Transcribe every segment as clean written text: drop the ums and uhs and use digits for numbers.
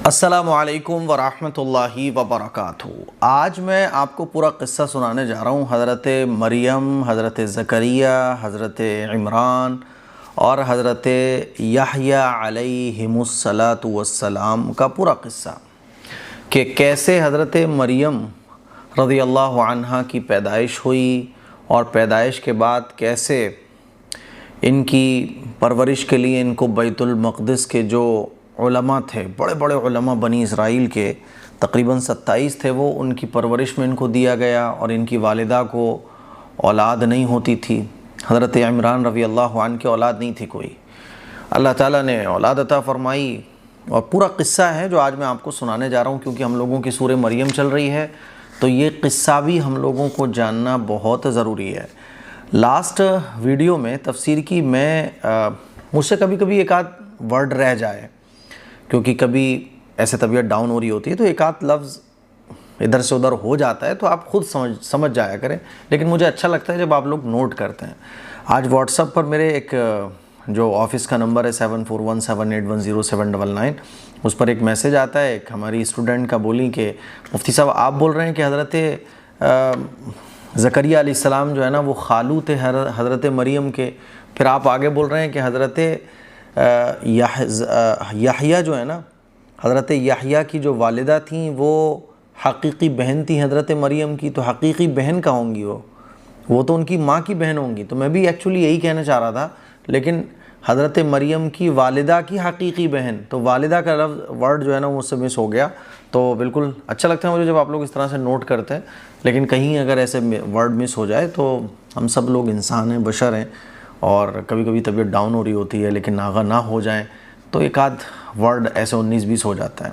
السلام علیکم ورحمۃ اللہ وبرکاتہ۔ آج میں آپ کو پورا قصہ سنانے جا رہا ہوں حضرت مریم، حضرت زکریا، حضرت عمران اور حضرت یحییٰ علیہم الصلاۃ والسلام کا پورا قصہ، کہ کیسے حضرت مریم رضی اللہ عنہا کی پیدائش ہوئی اور پیدائش کے بعد کیسے ان کی پرورش کے لیے ان کو بیت المقدس کے جو علماء تھے، بڑے بڑے علماء بنی اسرائیل کے تقریباً 27 تھے، وہ ان کی پرورش میں ان کو دیا گیا، اور ان کی والدہ کو اولاد نہیں ہوتی تھی۔ حضرت عمران رضی اللہ عنہ کی اولاد نہیں تھی کوئی، اللہ تعالیٰ نے اولاد عطا فرمائی، اور پورا قصہ ہے جو آج میں آپ کو سنانے جا رہا ہوں، کیونکہ ہم لوگوں کی سورہ مریم چل رہی ہے تو یہ قصہ بھی ہم لوگوں کو جاننا بہت ضروری ہے۔ لاسٹ ویڈیو میں تفسیر کی مجھ سے کبھی کبھی ایک آدھ ورڈ رہ جائے، کیونکہ کبھی ایسے طبیعت ڈاؤن ہو رہی ہوتی ہے تو ایک آدھ لفظ ادھر سے ادھر ہو جاتا ہے، تو آپ خود سمجھ جایا کریں، لیکن مجھے اچھا لگتا ہے جب آپ لوگ نوٹ کرتے ہیں۔ آج واٹس ایپ پر میرے ایک جو آفس کا نمبر ہے 7417810799، اس پر ایک میسیج آتا ہے، ایک ہماری اسٹوڈنٹ کا بولی کہ مفتی صاحب آپ بول رہے ہیں کہ حضرت زکریا علیہ السلام جو ہے نا وہ خالو تھے حضرت مریم کے، پھر آپ آگے بول رہے ہیں کہ حضرت یحییٰ جو ہے نا، حضرت یحییٰ کی جو والدہ تھیں وہ حقیقی بہن تھیں حضرت مریم کی، تو حقیقی بہن کہاں ہوں گی؟ وہ تو ان کی ماں کی بہن ہوں گی۔ تو میں بھی ایکچولی یہی کہنا چاہ رہا تھا، لیکن حضرت مریم کی والدہ کی حقیقی بہن، تو والدہ کا لفظ ورڈ جو ہے نا وہ مجھ سے مس ہو گیا۔ تو بالکل اچھا لگتا ہے مجھے جب آپ لوگ اس طرح سے نوٹ کرتے ہیں، لیکن کہیں اگر ایسے ورڈ مس ہو جائے تو ہم سب لوگ انسان ہیں، بشر ہیں، اور کبھی کبھی طبیعت ڈاؤن ہو رہی ہوتی ہے، لیکن ناغہ نہ ہو جائیں تو ایک آدھ ورڈ ایسے 19-20 ہو جاتا ہے۔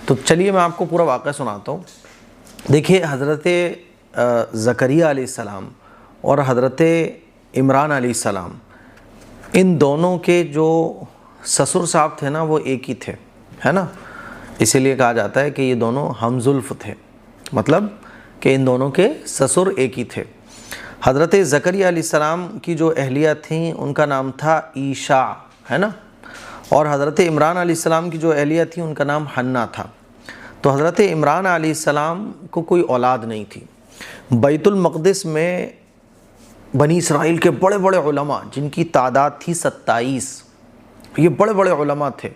تو چلیے میں آپ کو پورا واقعہ سناتا ہوں۔ دیکھیے، حضرت زکریا علیہ السلام اور حضرت عمران علیہ السلام، ان دونوں کے جو سسر صاحب تھے نا وہ ایک ہی تھے، ہے نا، اسی لیے کہا جاتا ہے کہ یہ دونوں ہم زلف تھے، مطلب کہ ان دونوں کے سسر ایک ہی تھے۔ حضرت زکریا علیہ السلام کی جو اہلیہ تھیں ان کا نام تھا عیشا، ہے نا، اور حضرت عمران علیہ السلام کی جو اہلیہ تھی ان کا نام حنا تھا۔ تو حضرت عمران علیہ السلام کو کوئی اولاد نہیں تھی۔ بیت المقدس میں بنی اسرائیل کے بڑے بڑے علماء، جن کی تعداد تھی 27، یہ بڑے بڑے علماء تھے،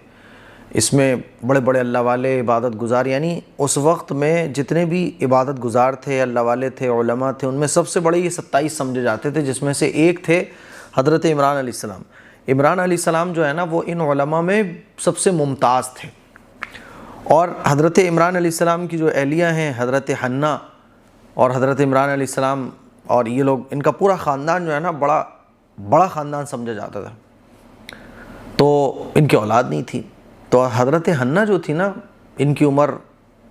اس میں بڑے بڑے اللہ والے، عبادت گزار، یعنی اس وقت میں جتنے بھی عبادت گزار تھے، اللہ والے تھے، علماء تھے، ان میں سب سے بڑے یہ 27 سمجھے جاتے تھے، جس میں سے ایک تھے حضرت عمران علیہ السلام۔ عمران علیہ السلام جو ہے نا وہ ان علماء میں سب سے ممتاز تھے، اور حضرت عمران علیہ السلام کی جو اہلیہ ہیں حضرت حنا اور حضرت عمران علیہ السلام، اور یہ لوگ، ان کا پورا خاندان جو ہے نا بڑا خاندان سمجھا جاتا تھا، تو ان کی اولاد نہیں تھی۔ تو حضرت حنا جو تھی نا، ان کی عمر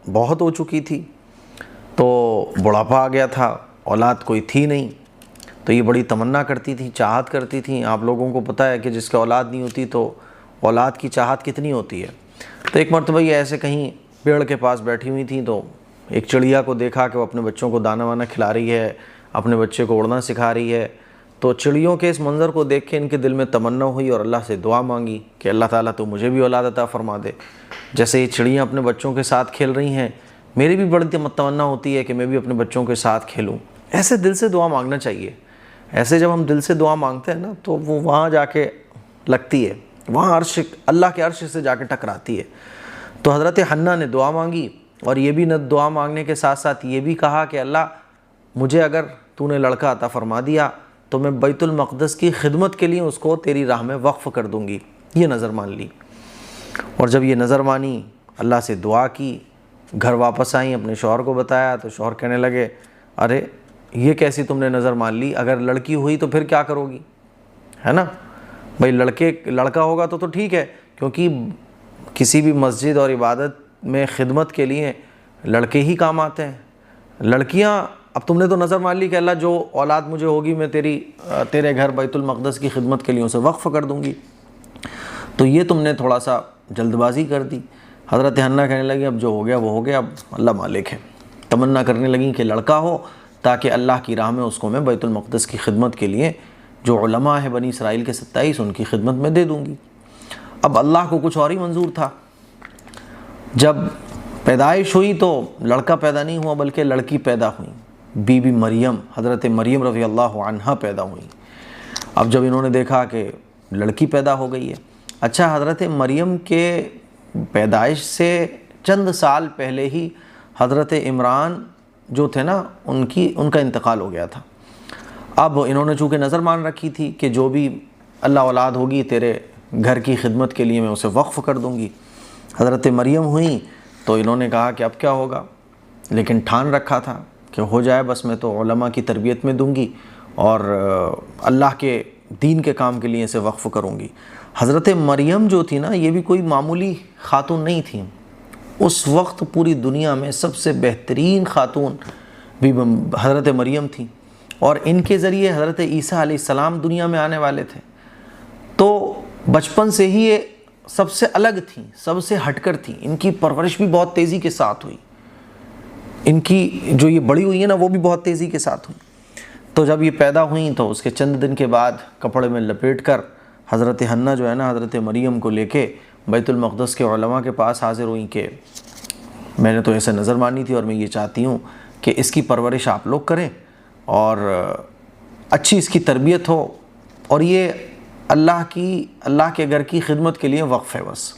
بہت ہو چکی تھی، تو بڑھاپا آ گیا تھا، اولاد کوئی تھی نہیں، تو یہ بڑی تمنا کرتی تھی، چاہت کرتی تھیں۔ آپ لوگوں کو پتہ ہے کہ جس کے اولاد نہیں ہوتی تو اولاد کی چاہت کتنی ہوتی ہے۔ تو ایک مرتبہ یہ ایسے کہیں پیڑ کے پاس بیٹھی ہوئی تھیں، تو ایک چڑیا کو دیکھا کہ وہ اپنے بچوں کو دانا وانا کھلا رہی ہے، اپنے بچے کو اڑنا سکھا رہی ہے۔ تو چڑیوں کے اس منظر کو دیکھ کے ان کے دل میں تمنا ہوئی اور اللہ سے دعا مانگی کہ اللہ تعالیٰ تو مجھے بھی اولاد عطا فرما دے، جیسے یہ چڑیاں اپنے بچوں کے ساتھ کھیل رہی ہیں، میری بھی بڑی تمنا ہوتی ہے کہ میں بھی اپنے بچوں کے ساتھ کھیلوں۔ ایسے دل سے دعا مانگنا چاہیے، ایسے جب ہم دل سے دعا مانگتے ہیں نا تو وہ وہاں جا کے لگتی ہے، وہاں عرش، اللہ کے عرش سے جا کے ٹکراتی ہے۔ تو حضرت حنا نے دعا مانگی، اور یہ بھی دعا مانگنے کے ساتھ ساتھ یہ بھی کہا کہ اللہ مجھے اگر تو نے لڑکا عطا فرما دیا تو میں بیت المقدس کی خدمت کے لیے اس کو تیری راہ میں وقف کر دوں گی۔ یہ نظر مان لی، اور جب یہ نظر مانی، اللہ سے دعا کی، گھر واپس آئیں، اپنے شوہر کو بتایا تو شوہر کہنے لگے ارے یہ کیسی تم نے نظر مان لی؟ اگر لڑکی ہوئی تو پھر کیا کرو گی، ہے نا بھائی، لڑکا ہوگا تو ٹھیک ہے، کیونکہ کسی بھی مسجد اور عبادت میں خدمت کے لیے لڑکے ہی کام آتے ہیں۔ لڑکیاں، اب تم نے تو نظر مان لی کہ اللہ جو اولاد مجھے ہوگی میں تیرے گھر بیت المقدس کی خدمت کے لیے اسے وقف کر دوں گی، تو یہ تم نے تھوڑا سا جلد بازی کر دی۔ حضرت حنا کہنے لگی اب جو ہو گیا وہ ہو گیا، اب اللہ مالک ہے۔ تمنا کرنے لگیں کہ لڑکا ہو تاکہ اللہ کی راہ میں اس کو میں بیت المقدس کی خدمت کے لیے جو علماء ہیں بنی اسرائیل کے 27 ان کی خدمت میں دے دوں گی۔ اب اللہ کو کچھ اور ہی منظور تھا، جب پیدائش ہوئی تو لڑکا پیدا نہیں ہوا بلکہ لڑکی پیدا ہوئی، بی بی مریم، حضرت مریم رضی اللہ عنہا پیدا ہوئی۔ اب جب انہوں نے دیکھا کہ لڑکی پیدا ہو گئی ہے، اچھا حضرت مریم کے پیدائش سے چند سال پہلے ہی حضرت عمران جو تھے نا ان کا انتقال ہو گیا تھا۔ اب انہوں نے چونکہ نظر مان رکھی تھی کہ جو بھی اللہ اولاد ہوگی تیرے گھر کی خدمت کے لیے میں اسے وقف کر دوں گی۔ حضرت مریم ہوئیں تو انہوں نے کہا کہ اب کیا ہوگا، لیکن ٹھان رکھا تھا کہ ہو جائے بس، میں تو علماء کی تربیت میں دوں گی اور اللہ کے دین کے کام کے لیے اسے وقف کروں گی۔ حضرت مریم جو تھی نا یہ بھی کوئی معمولی خاتون نہیں تھی، اس وقت پوری دنیا میں سب سے بہترین خاتون بھی حضرت مریم تھی، اور ان کے ذریعے حضرت عیسیٰ علیہ السلام دنیا میں آنے والے تھے۔ تو بچپن سے ہی یہ سب سے الگ تھیں، سب سے ہٹ کر تھیں، ان کی پرورش بھی بہت تیزی کے ساتھ ہوئی، ان کی جو یہ بڑی ہوئی ہیں نا وہ بھی بہت تیزی کے ساتھ ہوئی۔ تو جب یہ پیدا ہوئیں تو اس کے چند دن کے بعد کپڑے میں لپیٹ کر حضرت حنہ جو ہے نا حضرت مریم کو لے کے بیت المقدس کے علماء کے پاس حاضر ہوئیں کہ میں نے تو ایسے نظر مانی تھی اور میں یہ چاہتی ہوں کہ اس کی پرورش آپ لوگ کریں اور اچھی اس کی تربیت ہو، اور یہ اللہ کے گھر کی خدمت کے لیے وقف ہے بس۔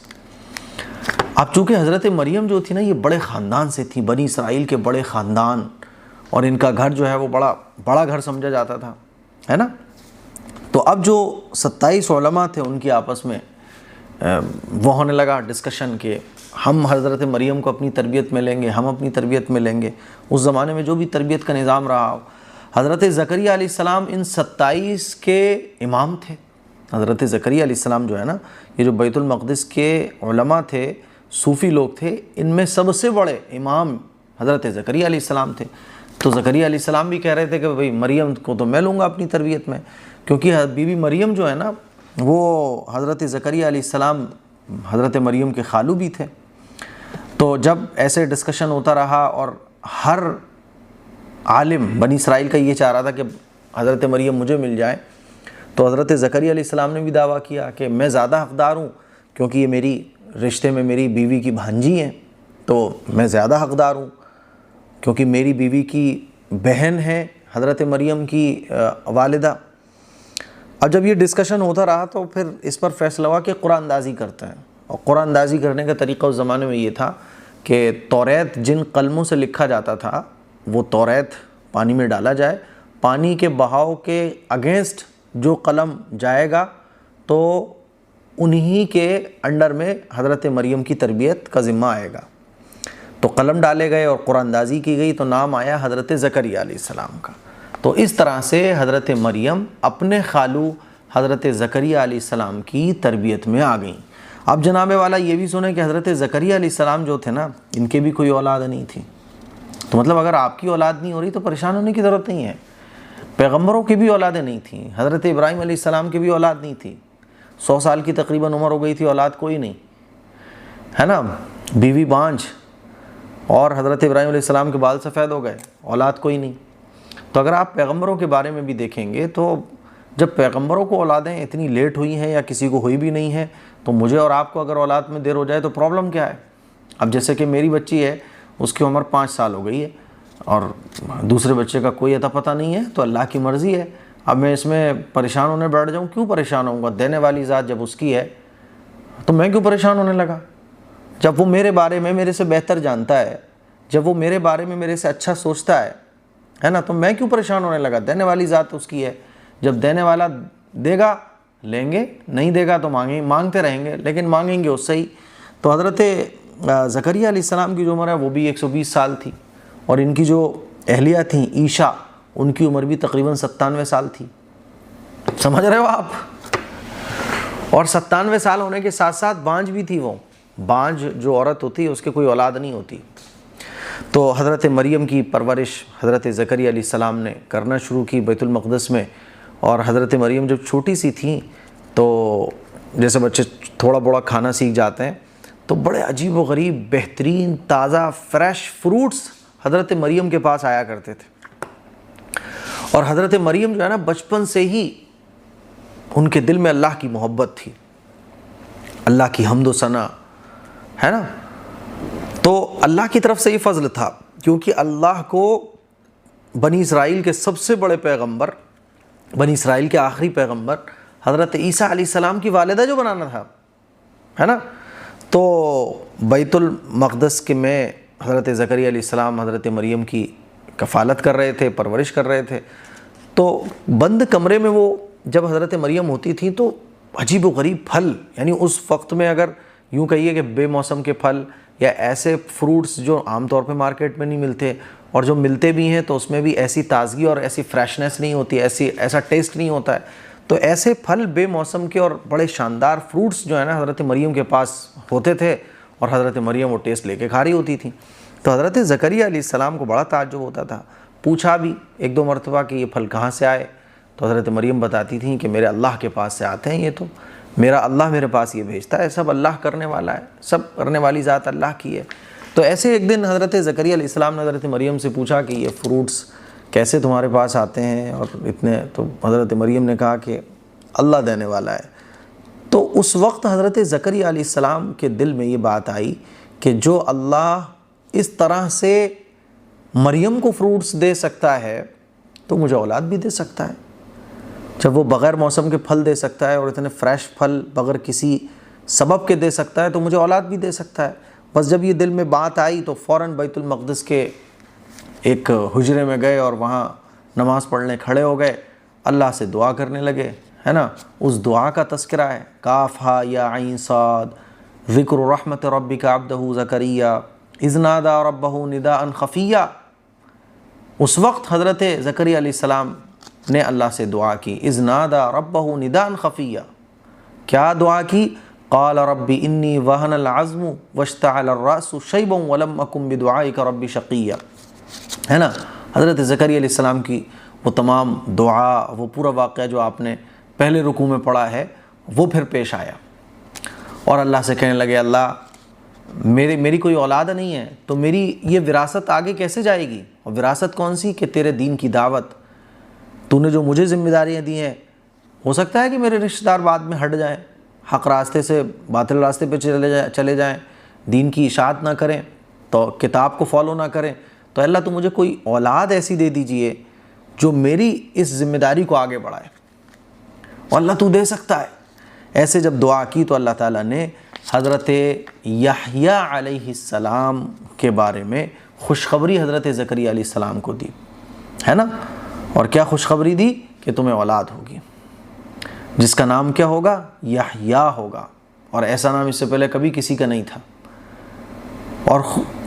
اب چونکہ حضرت مریم جو تھی نا یہ بڑے خاندان سے تھی، بنی اسرائیل کے بڑے خاندان، اور ان کا گھر جو ہے وہ بڑا گھر سمجھا جاتا تھا، ہے نا۔ تو اب جو 27 علماء تھے ان کی آپس میں وہ ہونے لگا ڈسکشن کہ ہم حضرت مریم کو اپنی تربیت میں لیں گے، ہم اپنی تربیت میں لیں گے۔ اس زمانے میں جو بھی تربیت کا نظام رہا ہو، حضرت زکریا علیہ السلام ان 27 کے امام تھے۔ حضرت زکریا علیہ السلام جو ہے نا یہ جو بیت المقدس کے علماء تھے، صوفی لوگ تھے، ان میں سب سے بڑے امام حضرت زکریا علیہ السلام تھے۔ تو زکریا علیہ السلام بھی کہہ رہے تھے کہ بھئی مریم کو تو میں لوں گا اپنی تربیت میں، کیونکہ بی بی مریم جو ہے نا وہ حضرت زکریا علیہ السلام حضرت مریم کے خالو بھی تھے۔ تو جب ایسے ڈسکشن ہوتا رہا اور ہر عالم بنی اسرائیل کا یہ چاہ رہا تھا کہ حضرت مریم مجھے مل جائے، تو حضرت زکریا علیہ السلام نے بھی دعویٰ کیا کہ میں زیادہ حقدار ہوں، کیونکہ یہ میری رشتے میں میری بیوی کی بھانجی ہیں، تو میں زیادہ حقدار ہوں کیونکہ میری بیوی کی بہن ہے حضرت مریم کی والدہ۔ اب جب یہ ڈسکشن ہوتا رہا تو پھر اس پر فیصلہ ہوا کہ قرآن اندازی کرتے ہیں، اور قرآن اندازی کرنے کا طریقہ اس زمانے میں یہ تھا کہ توریت جن قلموں سے لکھا جاتا تھا وہ توریت پانی میں ڈالا جائے، پانی کے بہاؤ کے اگینسٹ جو قلم جائے گا تو انہی کے انڈر میں حضرت مریم کی تربیت کا ذمہ آئے گا۔ تو قلم ڈالے گئے اور قرآن اندازی کی گئی تو نام آیا حضرت زکریا علیہ السلام کا۔ تو اس طرح سے حضرت مریم اپنے خالو حضرت زکریا علیہ السلام کی تربیت میں آ گئیں۔ اب جناب والا یہ بھی سنیں کہ حضرت زکریا علیہ السلام جو تھے نا ان کے بھی کوئی اولاد نہیں تھی، تو مطلب اگر آپ کی اولاد نہیں ہو رہی تو پریشان ہونے کی ضرورت نہیں ہے۔ پیغمبروں کی بھی اولادیں نہیں تھیں، حضرت ابراہیم علیہ السلام کی بھی اولاد نہیں تھی، 100 سال کی تقریباً عمر ہو گئی تھی، اولاد کوئی نہیں، ہے نا، بیوی بانجھ، اور حضرت ابراہیم علیہ السلام کے بال سفید ہو گئے، اولاد کوئی نہیں۔ تو اگر آپ پیغمبروں کے بارے میں بھی دیکھیں گے تو جب پیغمبروں کو اولادیں اتنی لیٹ ہوئی ہیں یا کسی کو ہوئی بھی نہیں ہے، تو مجھے اور آپ کو اگر اولاد میں دیر ہو جائے تو پرابلم کیا ہے؟ اب جیسے کہ میری بچی ہے، اس کی عمر 5 سال ہو گئی ہے اور دوسرے بچے کا کوئی اتا پتہ نہیں ہے، تو اللہ کی مرضی ہے۔ اب میں اس میں پریشان ہونے بیٹھ جاؤں، کیوں پریشان ہوں گا؟ دینے والی ذات جب اس کی ہے تو میں کیوں پریشان ہونے لگا؟ جب وہ میرے بارے میں میرے سے بہتر جانتا ہے، جب وہ میرے بارے میں میرے سے اچھا سوچتا ہے نا، تو میں کیوں پریشان ہونے لگا؟ دینے والی ذات اس کی ہے، جب دینے والا دے گا لیں گے، نہیں دے گا تو مانگتے رہیں گے، لیکن مانگیں گے اس سے ہی۔ تو حضرت زکریا علیہ السلام کی جو عمر ہے وہ بھی 120 سال تھی، اور ان کی جو اہلیہ تھیں عیشا، ان کی عمر بھی تقریباً 97 سال تھی۔ سمجھ رہے ہو آپ؟ اور 97 سال ہونے کے ساتھ ساتھ بانجھ بھی تھی۔ وہ بانجھ جو عورت ہوتی ہے اس کے کوئی اولاد نہیں ہوتی۔ تو حضرت مریم کی پرورش حضرت زکریا علیہ السلام نے کرنا شروع کی بیت المقدس میں، اور حضرت مریم جب چھوٹی سی تھیں تو جیسے بچے تھوڑا بڑا کھانا سیکھ جاتے ہیں تو بڑے عجیب و غریب بہترین تازہ فریش فروٹس حضرت مریم کے پاس آیا کرتے تھے، اور حضرت مریم جو ہے نا بچپن سے ہی ان کے دل میں اللہ کی محبت تھی، اللہ کی حمد و ثنا، ہے نا، اللہ کی طرف سے یہ فضل تھا، کیونکہ اللہ کو بنی اسرائیل کے سب سے بڑے پیغمبر، بنی اسرائیل کے آخری پیغمبر حضرت عیسیٰ علیہ السلام کی والدہ جو بنانا تھا، ہے نا، تو بیت المقدس کے میں حضرت زکریا علیہ السلام حضرت مریم کی کفالت کر رہے تھے، پرورش کر رہے تھے. تو بند کمرے میں وہ جب حضرت مریم ہوتی تھیں تو عجیب و غریب پھل، یعنی اس وقت میں اگر یوں کہیے کہ بے موسم کے پھل یا ایسے فروٹس جو عام طور پہ مارکیٹ میں نہیں ملتے، اور جو ملتے بھی ہیں تو اس میں بھی ایسی تازگی اور ایسی فریشنس نہیں ہوتی، ایسا ٹیسٹ نہیں ہوتا ہے. تو ایسے پھل بے موسم کے اور بڑے شاندار فروٹس جو ہے نا حضرت مریم کے پاس ہوتے تھے، اور حضرت مریم وہ ٹیسٹ لے کے کھا رہی ہوتی تھیں. تو حضرت زکریا علیہ السلام کو بڑا تعجب ہوتا تھا، پوچھا بھی ایک دو مرتبہ کہ یہ پھل کہاں سے آئے. تو حضرت مریم بتاتی تھیں کہ میرے اللہ کے پاس سے آتے ہیں، یہ تو میرا اللہ میرے پاس یہ بھیجتا ہے، سب اللہ کرنے والا ہے، سب کرنے والی ذات اللہ کی ہے. تو ایسے ایک دن حضرت زکریا علیہ السلام نے حضرت مریم سے پوچھا کہ یہ فروٹس کیسے تمہارے پاس آتے ہیں اور اتنے؟ تو حضرت مریم نے کہا کہ اللہ دینے والا ہے. تو اس وقت حضرت زکریا علیہ السلام کے دل میں یہ بات آئی کہ جو اللہ اس طرح سے مریم کو فروٹس دے سکتا ہے تو مجھے اولاد بھی دے سکتا ہے. جب وہ بغیر موسم کے پھل دے سکتا ہے اور اتنے فریش پھل بغیر کسی سبب کے دے سکتا ہے تو مجھے اولاد بھی دے سکتا ہے. بس جب یہ دل میں بات آئی تو فوراً بیت المقدس کے ایک حجرے میں گئے اور وہاں نماز پڑھنے کھڑے ہو گئے، اللہ سے دعا کرنے لگے، ہے نا. اس دعا کا تذکرہ ہے، کاف ہا یا عین صاد، ذکر رحمت ربک عبدہ زکریا اذ نادى ربہ نداء خفیا. اس وقت حضرت زکریا علیہ السلام نے اللہ سے دعا کی، اذ نادى ربہ نداء خفیا. کیا دعا کی؟ قال رب انی وہن العظم واشتعل الرأس شیبا ولم اکن بدعائک رب شقیا. ہے نا، حضرت زکریا علیہ السلام کی وہ تمام دعا، وہ پورا واقعہ جو آپ نے پہلے رکوع میں پڑھا ہے وہ پھر پیش آیا، اور اللہ سے کہنے لگے اللہ میری کوئی اولاد نہیں ہے تو میری یہ وراثت آگے کیسے جائے گی؟ اور وراثت کون سی؟ کہ تیرے دین کی دعوت، تو نے جو مجھے ذمہ داریاں دی ہیں، ہو سکتا ہے کہ میرے رشتہ دار بعد میں ہٹ جائیں، حق راستے سے باطل راستے پہ چلے جائیں، دین کی اشاعت نہ کریں، تو کتاب کو فالو نہ کریں، تو اللہ تو مجھے کوئی اولاد ایسی دے دیجئے جو میری اس ذمہ داری کو آگے بڑھائے. اور اللہ تو دے سکتا ہے. ایسے جب دعا کی تو اللہ تعالیٰ نے حضرت یحییٰ علیہ السلام کے بارے میں خوشخبری حضرت زکریا علیہ السلام کو دی، ہے نا. اور کیا خوشخبری دی؟ کہ تمہیں اولاد ہوگی جس کا نام کیا ہوگا؟ یحییٰ ہوگا. اور ایسا نام اس سے پہلے کبھی کسی کا نہیں تھا. اور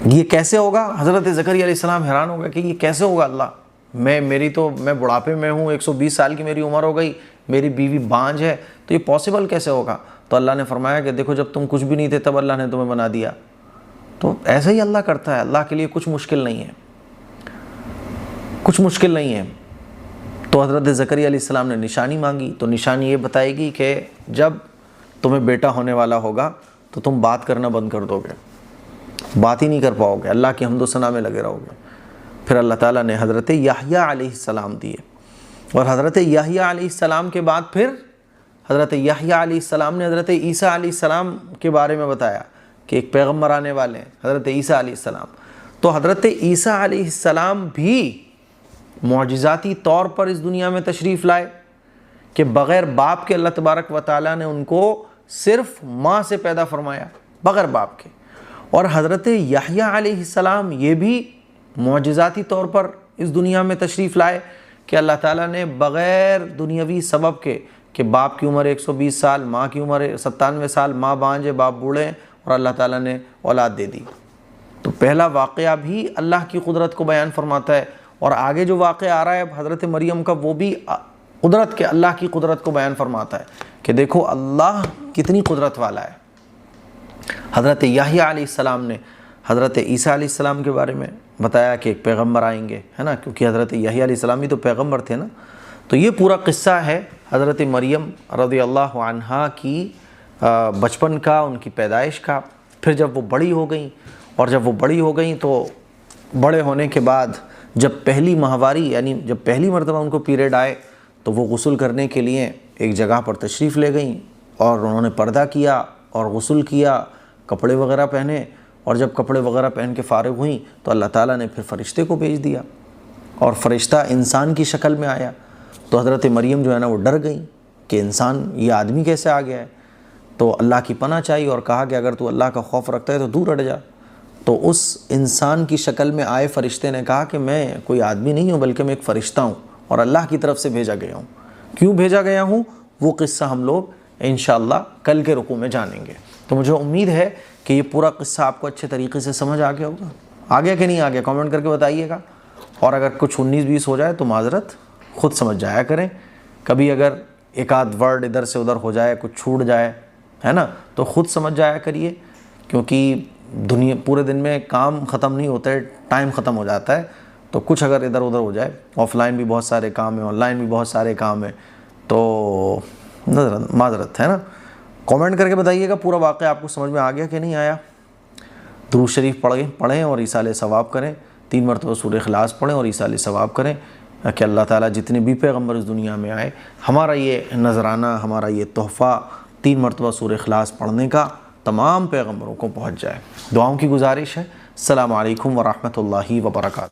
یہ کیسے ہوگا؟ حضرت زکریا علیہ السلام حیران ہو گئے کہ یہ کیسے ہوگا اللہ، میں بڑھاپے میں ہوں، 120 سال کی میری عمر ہو گئی، میری بیوی بانجھ ہے، تو یہ پاسبل کیسے ہوگا؟ تو اللہ نے فرمایا کہ دیکھو جب تم کچھ بھی نہیں تھے تب اللہ نے تمہیں بنا دیا. تو ایسا ہی اللہ کرتا ہے، اللہ کے لیے کچھ مشکل نہیں ہے، کچھ مشکل نہیں ہے. تو حضرت زکریا علیہ السلام نے نشانی مانگی، تو نشانی یہ بتائے گی کہ جب تمہیں بیٹا ہونے والا ہوگا تو تم بات کرنا بند کر دو گے، بات ہی نہیں کر پاؤ گے، اللہ کی حمد و ثنا میں لگے رہو گے. پھر اللہ تعالیٰ نے حضرت یحییٰ علیہ السلام دیے، اور حضرت یحییٰ علیہ السلام کے بعد پھر حضرت یحییٰ علیہ السلام نے حضرت عیسیٰ علیہ السلام کے بارے میں بتایا کہ ایک پیغمبر آنے والے ہیں، حضرت عیسیٰ علیہ السلام. تو حضرت عیسیٰ علیہ السلام بھی معجزاتی طور پر اس دنیا میں تشریف لائے کہ بغیر باپ کے اللہ تبارک و تعالیٰ نے ان کو صرف ماں سے پیدا فرمایا، بغیر باپ کے. اور حضرت یحییٰ علیہ السلام یہ بھی معجزاتی طور پر اس دنیا میں تشریف لائے کہ اللہ تعالیٰ نے بغیر دنیاوی سبب کے، کہ باپ کی عمر 120 سال، ماں کی عمر 97 سال، ماں بانجھ ہے، باپ بوڑھے ہیں، اور اللہ تعالیٰ نے اولاد دے دی. تو پہلا واقعہ بھی اللہ کی قدرت کو بیان فرماتا ہے، اور آگے جو واقعہ آ رہا ہے حضرت مریم کا وہ بھی قدرت کے، اللہ کی قدرت کو بیان فرماتا ہے کہ دیکھو اللہ کتنی قدرت والا ہے. حضرت یحییٰ علیہ السلام نے حضرت عیسیٰ علیہ السلام کے بارے میں بتایا کہ ایک پیغمبر آئیں گے، ہے نا، کیونکہ حضرت یحییٰ علیہ السلام بھی تو پیغمبر تھے نا. تو یہ پورا قصہ ہے حضرت مریم رضی اللہ عنہا کی بچپن کا، ان کی پیدائش کا. پھر جب وہ بڑی ہو گئیں، اور جب وہ بڑی ہو گئیں تو بڑے ہونے کے بعد جب پہلی ماہواری، یعنی جب پہلی مرتبہ ان کو پیریڈ آئے تو وہ غسل کرنے کے لیے ایک جگہ پر تشریف لے گئیں، اور انہوں نے پردہ کیا اور غسل کیا، کپڑے وغیرہ پہنے، اور جب کپڑے وغیرہ پہن کے فارغ ہوئیں تو اللہ تعالیٰ نے پھر فرشتے کو بھیج دیا، اور فرشتہ انسان کی شکل میں آیا۔ تو حضرت مریم جو ہے نا وہ ڈر گئیں کہ انسان، یہ آدمی کیسے آ گیا ہے؟ تو اللہ کی پناہ چاہی اور کہا کہ اگر تو اللہ کا خوف رکھتا ہے تو دور ہٹ جا۔ تو اس انسان کی شکل میں آئے فرشتے نے کہا کہ میں کوئی آدمی نہیں ہوں بلکہ میں ایک فرشتہ ہوں اور اللہ کی طرف سے بھیجا گیا ہوں۔ کیوں بھیجا گیا ہوں وہ قصہ ہم لوگ انشاءاللہ کل کے رکوع میں جانیں گے۔ تو مجھے امید ہے کہ یہ پورا قصہ آپ کو اچھے طریقے سے سمجھ آ گیا ہوگا۔ آ گیا کہ نہیں آ گیا کامنٹ کر کے بتائیے گا، اور اگر کچھ 19-20 ہو جائے تو معذرت، خود سمجھ جایا کریں۔ کبھی اگر ایک آدھ ورڈ ادھر سے ادھر ہو جائے، کچھ چھوٹ جائے، ہے نا، تو خود سمجھ جایا کریے، کیونکہ پورے دن میں کام ختم نہیں ہوتا ہے، ٹائم ختم ہو جاتا ہے۔ تو کچھ اگر ادھر ادھر ہو جائے، آف لائن بھی بہت سارے کام ہیں، آن لائن بھی بہت سارے کام ہیں، تو معذرت ہے نا۔ کامنٹ کر کے بتائیے گا پورا واقعہ آپ کو سمجھ میں آ گیا کہ نہیں آیا۔ درود شریف پڑھیں اور ایصال ثواب کریں، 3 مرتبہ سورہ اخلاص پڑھیں اور ایصال ثواب کریں کہ اللہ تعالیٰ جتنے بھی پیغمبر اس دنیا میں آئے، ہمارا یہ نذرانہ، ہمارا یہ تحفہ 3 مرتبہ سورہ اخلاص پڑھنے کا تمام پیغمبروں کو پہنچ جائے۔ دعاؤں کی گزارش ہے۔ السلام علیکم ورحمۃ اللہ وبرکاتہ۔